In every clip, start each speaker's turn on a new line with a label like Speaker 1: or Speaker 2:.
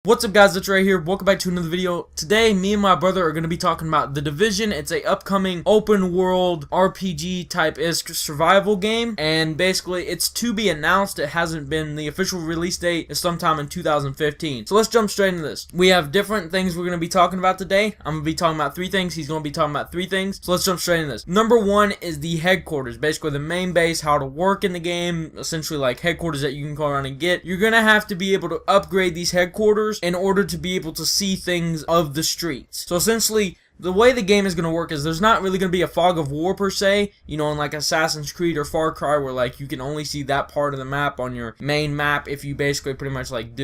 Speaker 1: What's up guys, it's Ray here. Welcome back to another video. Today, me and my brother are going to be talking about The Division. It's a upcoming open world RPG type-isk survival game, and basically it's to be announced. It hasn't been, the official release date is sometime in 2015. So let's jump straight into this. We have different things we're going to be talking about today. I'm going to be talking about 3 things. He's going to be talking about 3 things. So let's jump straight into this. Number 1 is the headquarters, basically the main base, how to work in the game, essentially like headquarters that you can go around and get. You're going to have to be able to upgrade these headquarters in order to be able to see things of the streets. So essentially, the way the game is going to work is there's not really going to be a fog of war per se, you know, in like Assassin's Creed or Far Cry where like you can only see that part of the map on your main map if you basically pretty much like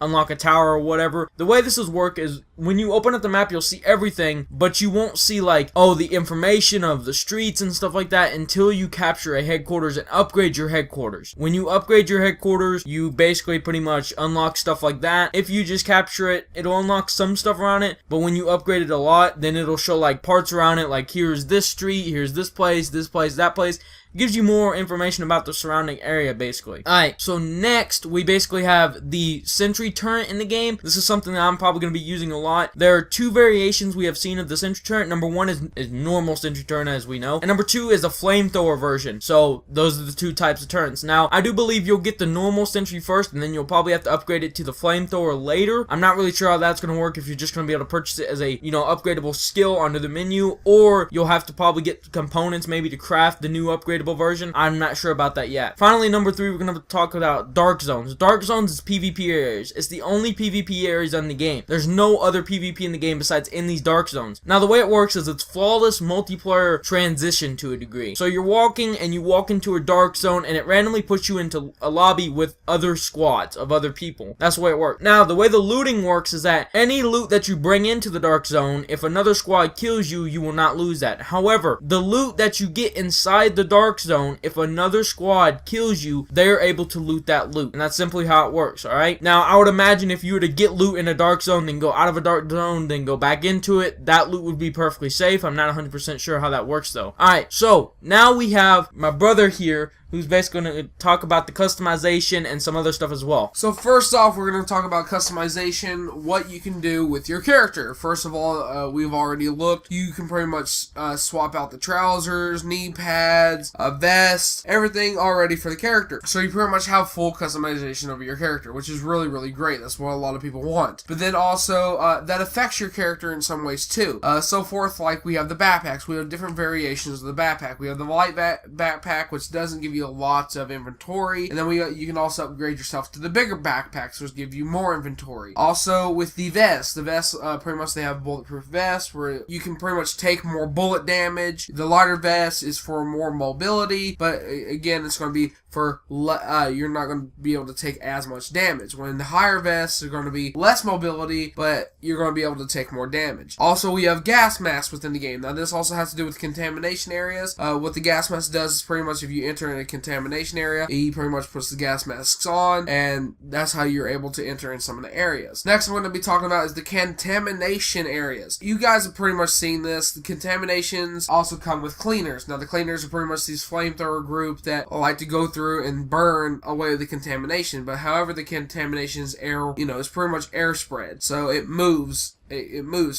Speaker 1: unlock a tower or whatever. The way this is work is when you open up the map, you'll see everything, but you won't see like, oh, the information of the streets and stuff like that until you capture a headquarters and upgrade your headquarters. When you upgrade your headquarters, you basically pretty much unlock stuff like that. If you just capture it, it'll unlock some stuff around it, but when you upgrade it a lot, then it'll show like parts around it, like here's this street, here's this place, that place. Gives you more information about the surrounding area, basically. Alright, so next, we basically have the sentry turret in the game. This is something that I'm probably going to be using a lot. There are 2 variations we have seen of the sentry turret. Number 1 is normal sentry turret, as we know. And number 2 is a flamethrower version. So, those are the 2 types of turrets. Now, I do believe you'll get the normal sentry first, and then you'll probably have to upgrade it to the flamethrower later. I'm not really sure how that's going to work, if you're just going to be able to purchase it as a, you know, upgradable skill under the menu, or you'll have to probably get components maybe to craft the new upgradable version. I'm not sure about that yet. Finally, number 3, we're going to talk about Dark Zones. Dark Zones is PvP areas. It's the only PvP areas in the game. There's no other PvP in the game besides in these Dark Zones. Now, the way it works is it's flawless multiplayer transition to a degree. So you're walking and you walk into a Dark Zone and it randomly puts you into a lobby with other squads of other people. That's the way it works. Now, the way the looting works is that any loot that you bring into the Dark Zone, if another squad kills you, you will not lose that. However, the loot that you get inside the Dark Zone, if another squad kills you, they're able to loot that loot. And that's simply how it works, alright? Now, I would imagine if you were to get loot in a Dark Zone, then go out of a Dark Zone, then go back into it, that loot would be perfectly safe. I'm not 100% sure how that works, though. Alright, so, now we have my brother here, who's basically going to talk about the customization and some other stuff as well.
Speaker 2: So first off, we're going to talk about customization, what you can do with your character. First of all, we've already looked. You can pretty much swap out the trousers, knee pads, a vest, everything already for the character. So you pretty much have full customization over your character, which is really, really great. That's what a lot of people want. But then also, that affects your character in some ways too. So forth, like we have the backpacks. We have different variations of the backpack. We have the light backpack, which doesn't give you lots of inventory, and then you can also upgrade yourself to the bigger backpacks, which give you more inventory. Also with the vest, pretty much they have bulletproof vests where you can pretty much take more bullet damage. The lighter vest is for more mobility, but again, it's going to be for you're not going to be able to take as much damage. When the higher vests are going to be less mobility, but you're going to be able to take more damage. Also, we have gas masks within the game. Now, this also has to do with contamination areas. What the gas mask does is pretty much if you enter in a contamination area, he pretty much puts the gas masks on, and that's how you're able to enter in some of the areas. Next, I'm going to be talking about is the contamination areas. You guys have pretty much seen this. The contaminations also come with cleaners. Now, the cleaners are pretty much these flamethrower group that like to go through and burn away the contamination, but however the contamination is air, you know, it's pretty much air spread, so it moves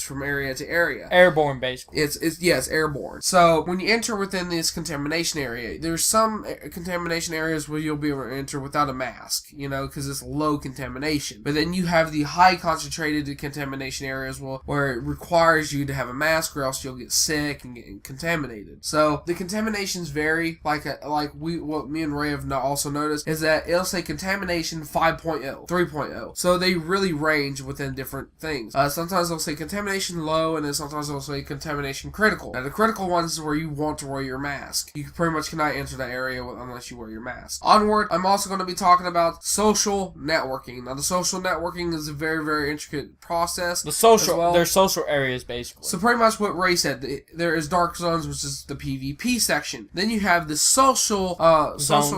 Speaker 2: from area to area.
Speaker 1: Airborne, basically.
Speaker 2: It's airborne. So when you enter within this contamination area, there's some contamination areas where you'll be able to enter without a mask, you know, because it's low contamination. But then you have the high concentrated contamination areas where it requires you to have a mask, or else you'll get sick and get contaminated. So the contaminations vary. What me and Ray have also noticed is that it'll say contamination 5.0, 3.0. So they really range within different things. Sometimes they'll say contamination low, and then sometimes they'll say contamination critical. Now, the critical ones is where you want to wear your mask. You pretty much cannot enter that area unless you wear your mask. Onward, I'm also going to be talking about social networking. Now, the social networking is a very, very intricate process.
Speaker 1: There's social areas, basically.
Speaker 2: So pretty much what Ray said, there is Dark Zones, which is the PvP section. Then you have the social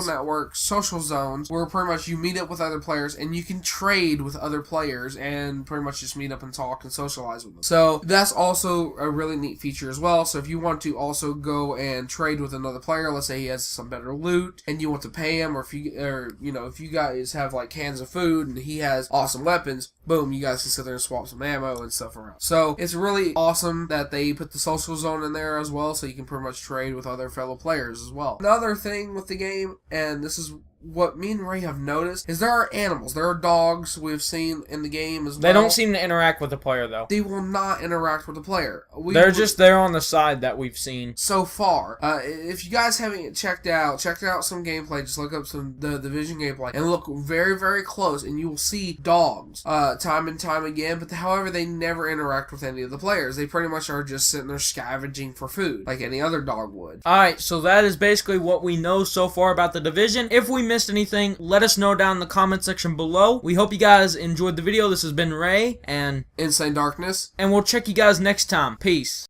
Speaker 2: network, social zones, where pretty much you meet up with other players, and you can trade with other players, and pretty much just meet up and talk and socialize with them. So that's also a really neat feature as well. So if you want to also go and trade with another player, let's say he has some better loot and you want to pay him, or if you guys have like cans of food and he has awesome weapons, boom, you guys can sit there and swap some ammo and stuff around. So it's really awesome that they put the social zone in there as well, so you can pretty much trade with other fellow players as well. Another thing with the game, and this is what me and Ray have noticed, is there are animals. There are dogs we've seen in the game as well.
Speaker 1: They don't seem to interact with the player, though.
Speaker 2: They will not interact with the player.
Speaker 1: They're just there on the side that we've seen
Speaker 2: so far. If you guys haven't checked out some gameplay, just look up some the Division gameplay and look very, very close, and you will see dogs time and time again. But however, they never interact with any of the players. They pretty much are just sitting there scavenging for food like any other dog would.
Speaker 1: Alright, so that is basically what we know so far about the Division. If we missed anything, let us know down in the comment section below. We hope you guys enjoyed the video. This has been Ray and
Speaker 2: Insane Darkness,
Speaker 1: and we'll check you guys next time. Peace.